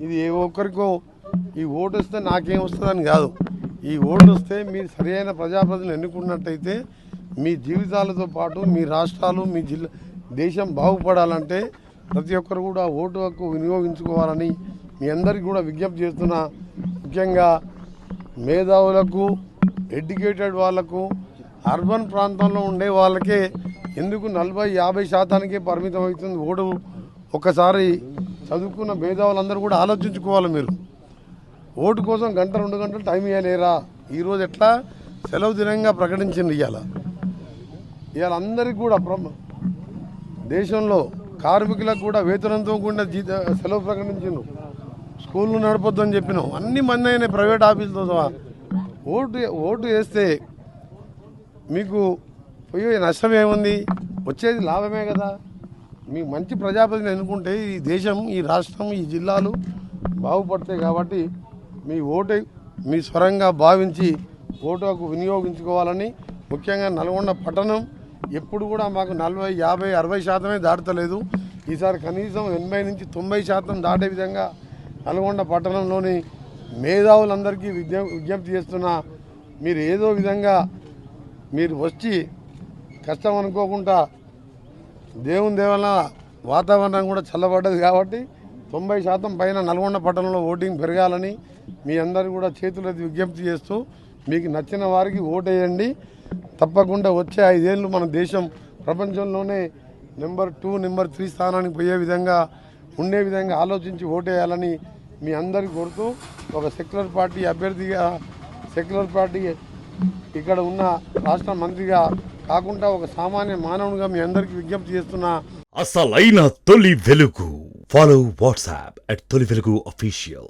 ఇది ఏ ఒక్కరికో ఈ ఓటు వస్తే నాకేం వస్తుందని కాదు. ఈ ఓటు వస్తే మీరు సరైన ప్రజాప్రతినిధులు ఎన్నుకున్నట్టయితే మీ జీవితాలతో పాటు మీ రాష్ట్రాలు మీ జిల్లా దేశం బాగుపడాలంటే ప్రతి ఒక్కరు కూడా ఓటు హక్కు వినియోగించుకోవాలని మీ అందరికీ కూడా విజ్ఞప్తి చేస్తున్నా. ముఖ్యంగా మేధావులకు, ఎడ్యుకేటెడ్ వాళ్లకు, అర్బన్ ప్రాంతంలో ఉండే వాళ్ళకే ఎందుకు 40-50% పరిమితం అవుతుంది ఓటు. ఒక్కసారి చదువుకున్న మేధావులందరూ కూడా ఆలోచించుకోవాలి. మీరు ఓటు కోసం 1-2 గంటలు టైం ఇవ్వలేరా? ఈరోజు ఎట్లా సెలవు దినంగా ప్రకటించింది. ఇవాళ అందరికీ కూడా దేశంలో కార్మికులకు కూడా వేతనంతో కూడిన సెలవు ప్రకటించిండు. స్కూళ్ళు నడపొద్దని చెప్పినాం. అన్ని మంది అయిన ప్రైవేట్ ఆఫీసులతో ఓటు వేస్తే మీకు పోయే నష్టం ఏముంది? వచ్చేది లాభమే కదా. మీకు మంచి ప్రజాప్రతినిధి ఎన్నుకుంటే ఈ దేశం, ఈ రాష్ట్రం, ఈ జిల్లాలు బాగుపడతాయి. కాబట్టి మీ ఓటు మీ స్వరంగా భావించి ఓటుకు వినియోగించుకోవాలని, ముఖ్యంగా నల్గొండ పట్టణం ఎప్పుడు కూడా మాకు 40-50-60% దాటలేదు. ఈసారి కనీసం 80-90% దాటే విధంగా నల్గొండ పట్టణంలోని మేధావులందరికీ విజ్ఞప్తి చేస్తున్నా. మీరు ఏదో విధంగా మీరు వచ్చి కష్టం అనుకోకుండా దేవుని దేవల వాతావరణం కూడా చల్లబడ్డది కాబట్టి 90% పైన నల్గొండ పట్టణంలో ఓటింగ్ పెరగాలని మీ అందరూ కూడా చేతులెత్తి విజ్ఞప్తి చేస్తూ మీకు నచ్చిన వారికి ఓటేయండి. తప్పకుండా వచ్చే 5 ఏళ్ళు మన దేశం ప్రపంచంలోనే నెంబర్ 2, నెంబర్ 3 స్థానానికి పోయే విధంగా ఉండే విధంగా ఆలోచించి ఓటేయాలని మీ అందరికీ కోరుతూ, ఒక సెక్యులర్ పార్టీ అభ్యర్థిగా, సెక్యులర్ పార్టీ ఇక్కడ ఉన్న రాష్ట్ర మంత్రిగా కాకుండా ఒక సామాన్య మానవునిగా మీ అందరికీ విజ్ఞప్తి చేస్తున్నా. అసలైన తొలి వెలుగు. ఫాలో వాట్సాప్ @తొలి వెలుగు official.